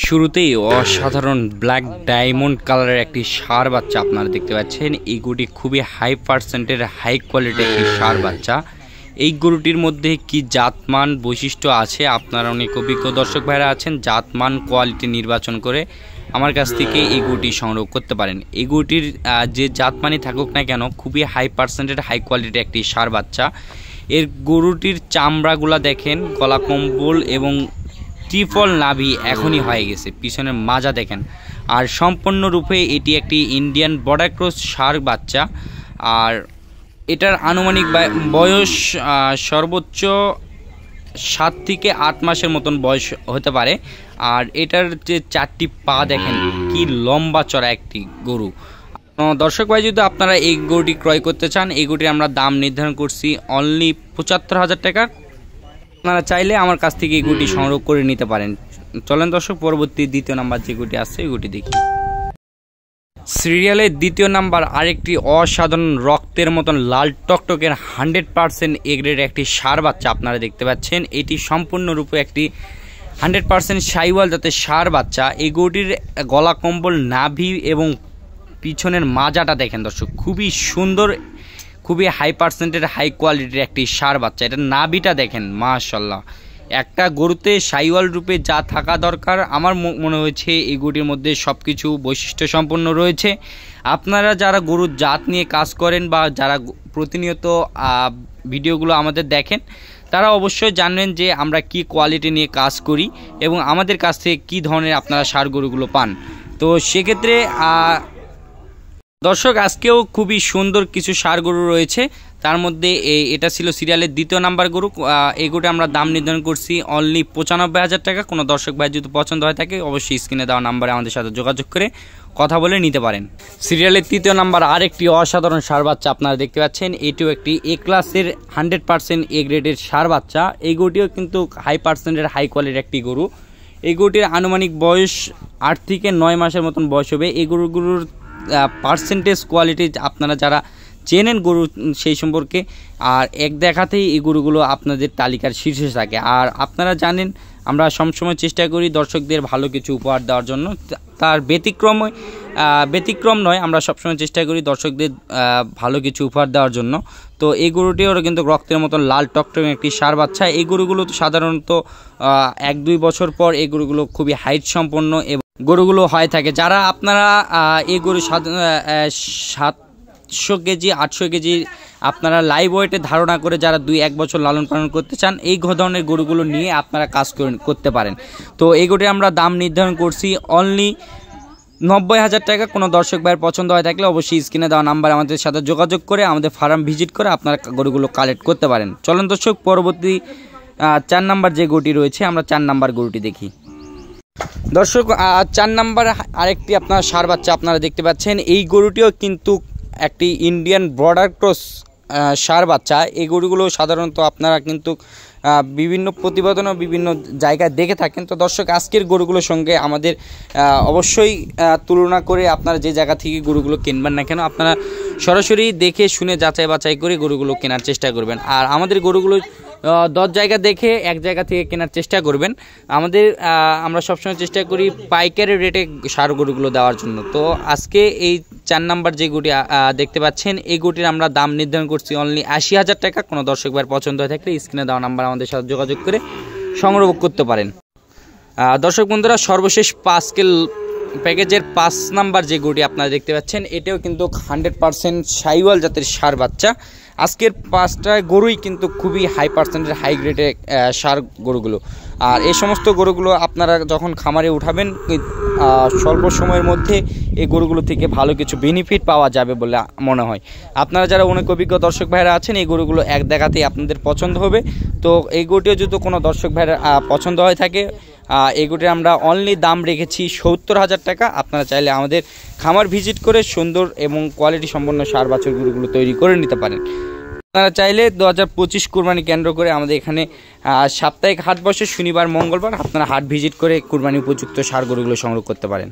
শুরুতেই অসাধারণ black diamond কালারের একটি ষাঁড় বাচ্চা আপনারা দেখতে পাচ্ছেন। এই গরুটি খুবই হাই পার্সেন্টের হাই কোয়ালিটির একটি ষাঁড় বাচ্চা। এই গরুটির মধ্যে কি জাতমান বৈশিষ্ট্য আছে, আপনারা অনেক অভিজ্ঞ দর্শক ভাইরা আছেন, জাতমান কোয়ালিটি নির্বাচন করে আমার কাছ থেকে এই গরুটি সংগ্রহ করতে পারেন। এই গরুটির যে জাতমানই থাকুক না কেন, খুবই হাই পার্সেন্টের হাই কোয়ালিটির একটি ষাঁড় বাচ্চা। এর গরুটির চামড়াগুলা দেখেন, গলা কম্বল এবং ট্রিপল নাভি এখনই হয়ে গেছে, পিছনের মাজা দেখেন। আর সম্পূর্ণরূপে এটি একটি ইন্ডিয়ান বর্ডার ক্রস ষাঁড় বাচ্চা। আর এটার আনুমানিক বয়স সর্বোচ্চ 7 থেকে 8 মাসের মতন বয়স হতে পারে। আর এটার যে 4টি পা দেখেন, কি লম্বা চড়া একটি গরু। দর্শক ভাই, যদি আপনারা এই গরুটি ক্রয় করতে চান, এই গরুটির আমরা দাম নির্ধারণ করছি অনলি 75,000 টাকা। আপনারা চাইলে আমার কাছ থেকে এই গরুটি সংগ্রহ করে নিতে পারেন। চলেন দর্শক, পরবর্তী দ্বিতীয় নাম্বার যে গরুটি আছে এই গরুটি দেখি। সিরিয়ালের দ্বিতীয় নাম্বার আরেকটি অসাধারণ রক্তের মতন লাল টকটকের 100% এ গ্রেড একটি ষাঁড় বাচ্চা আপনারা দেখতে পাচ্ছেন। এটি সম্পূর্ণরূপে একটি 100% শাহিওয়াল জাতের ষাঁড় বাচ্চা। এই গরুটির গলা কম্বল, নাভি এবং পিছনের মাজাটা দেখেন দর্শক, খুবই সুন্দর, খুবই হাই পার্সেন্টের হাই কোয়ালিটির একটি ষাঁড় বাচ্চা। এটা নাভিটা দেখেন, মাশাল্লাহ। একটা গরুতে শাহিওয়াল রূপে যা থাকা দরকার, আমার মনে হয়েছে এই গরুটির মধ্যে সব কিছু বৈশিষ্ট্য সম্পন্ন রয়েছে। আপনারা যারা গরুর জাত নিয়ে কাজ করেন বা যারা প্রতিনিয়ত ভিডিওগুলো আমাদের দেখেন, তারা অবশ্যই জানবেন যে আমরা কি কোয়ালিটি নিয়ে কাজ করি এবং আমাদের কাছ থেকে কী ধরনের আপনারা ষাঁড় গরুগুলো পান। তো সেক্ষেত্রে দর্শক, আজকেও খুবই সুন্দর কিছু ষাঁড় গরু রয়েছে। তার মধ্যে এটা ছিল সিরিয়ালের দ্বিতীয় নাম্বার গরু। এই গরুটা আমরা দাম নির্ধারণ করছি অনলি 95,000 টাকা। কোনো দর্শক ভাই যদি পছন্দ হয়ে থাকে, অবশ্যই স্ক্রিনে দেওয়া নাম্বারে আমাদের সাথে যোগাযোগ করে কথা বলে নিতে পারেন। সিরিয়ালের তৃতীয় নাম্বার আরেকটি অসাধারণ ষাঁড় বাচ্চা আপনারা দেখতে পাচ্ছেন। এটিও একটি এ ক্লাসের 100% এ গ্রেডের ষাঁড় বাচ্চা। এই গরুটিও কিন্তু হাই পার্সেন্টের হাই কোয়ালিটির একটি গরু। এই গরুটির আনুমানিক বয়স 8 থেকে 9 মাসের মতন বয়স হবে। এই গরুগুলোর পার্সেন্টেজ কোয়ালিটি আপনারা যারা চেনেন গরু সেই সম্পর্কে, আর এক দেখাতেই এই গরুগুলো আপনাদের তালিকার শীর্ষে থাকে। আর আপনারা জানেন আমরা সবসময় চেষ্টা করি দর্শকদের ভালো কিছু উপহার দেওয়ার জন্য, তার ব্যতিক্রম নয়, আমরা সবসময় চেষ্টা করি দর্শকদের ভালো কিছু উপহার দেওয়ার জন্য। তো এই গরুটিও কিন্তু রক্তের মতন লাল টকটকে একটি ষাঁড় বাচ্চা। এই গরুগুলো সাধারণত 1-2 বছর পর এই গরুগুলো খুবই হাইট সম্পন্ন এবং গরুগুলো হয়ে থাকে। যারা আপনারা এই গরু 700 কেজি 800 কেজি আপনারা লাইভ ওয়েটে ধারণা করে যারা 2-1 বছর লালন পালন করতে চান, এই ধরনের গরুগুলো নিয়ে আপনারা কাজ করতে পারেন। তো এই গরুটি আমরা দাম নির্ধারণ করছি অনলি 90,000 টাকা। কোনো দর্শক ভাইয়ের পছন্দ হয়ে থাকলে অবশ্যই স্ক্রিনে দেওয়া নাম্বার আমাদের সাথে যোগাযোগ করে আমাদের ফার্ম ভিজিট করে আপনারা গরুগুলো কালেক্ট করতে পারেন। চলুন দর্শক, পরবর্তী 4 নাম্বার যে গরুটি রয়েছে, আমরা 4 নাম্বার গরুটি দেখি। দর্শক, 4 নাম্বার আরেকটি আপনার ষাঁড় বাচ্চা আপনারা দেখতে পাচ্ছেন। এই গরুটিও কিন্তু একটি ইন্ডিয়ান বর্ডার ক্রস ষাঁড় বাচ্চা। এই গরুগুলো সাধারণত আপনারা কিন্তু বিভিন্ন প্রতিবেদন ও বিভিন্ন জায়গায় দেখে থাকেন। তো দর্শক, আজকের গরুগুলোর সঙ্গে আমাদের অবশ্যই তুলনা করে আপনারা যে জায়গা থেকে গরুগুলো কিনবেন না কেন, আপনারা সরাসরি দেখে শুনে যাচাই বাছাই করে গরুগুলো কেনার চেষ্টা করবেন। আর আমাদের গরুগুলো 10 জায়গা দেখে এক জায়গা থেকে কেনার চেষ্টা করবেন। আমরা সবসময় চেষ্টা করি পাইকারি রেটে ষাঁড় গরুগুলো দেওয়ার জন্য। তো আজকে এই 4 নাম্বার যে গরুটি দেখতে পাচ্ছেন, এই গরুটির আমরা দাম নির্ধারণ করছি অনলি 80,000 টাকা। কোনো দর্শক ভাইয়ের পছন্দ হয়ে থাকলে স্ক্রিনে দেওয়া নাম্বার আমাদের সাথে যোগাযোগ করে সংগ্রহ করতে পারেন। দর্শক বন্ধুরা, সর্বশেষ 5 স্কেল প্যাকেজের 5 নাম্বার যে গরুটি আপনারা দেখতে পাচ্ছেন, এটাও কিন্তু 100% শাহিওয়াল জাতের ষাঁড় বাচ্চা। আজকের 5টা গরুই কিন্তু খুবই হাই পার্সেন্টের হাই গ্রেডের ষাঁড় গরুগুলো। আর এই সমস্ত গরুগুলো আপনারা যখন খামারে উঠাবেন, স্বল্প সময়ের মধ্যে এই গরুগুলো থেকে ভালো কিছু বেনিফিট পাওয়া যাবে বলে মনে হয়। আপনারা যারা অনেক অভিজ্ঞ দর্শক ভাইরা আছেন, এই গরুগুলো এক দেখাতেই আপনাদের পছন্দ হবে। তো এই গরুটিও যদি কোনো দর্শক ভাইরা পছন্দ হয়ে থাকে, এই গরুটির আমরা অনলি দাম রেখেছি 70,000 টাকা। আপনারা চাইলে আমাদের খামার ভিজিট করে সুন্দর এবং কোয়ালিটি সম্পন্ন ষাঁড় বাছুর গরুগুলো তৈরি করে নিতে পারেন। আপনারা চাইলে 2025 কুরবানি কেন্দ্র করে আমাদের এখানে সাপ্তাহিক হাট বসে শনিবার মঙ্গলবার, আপনারা হাট ভিজিট করে কুরবানি উপযুক্ত ষাঁড় গরুগুলো সংগ্রহ করতে পারেন।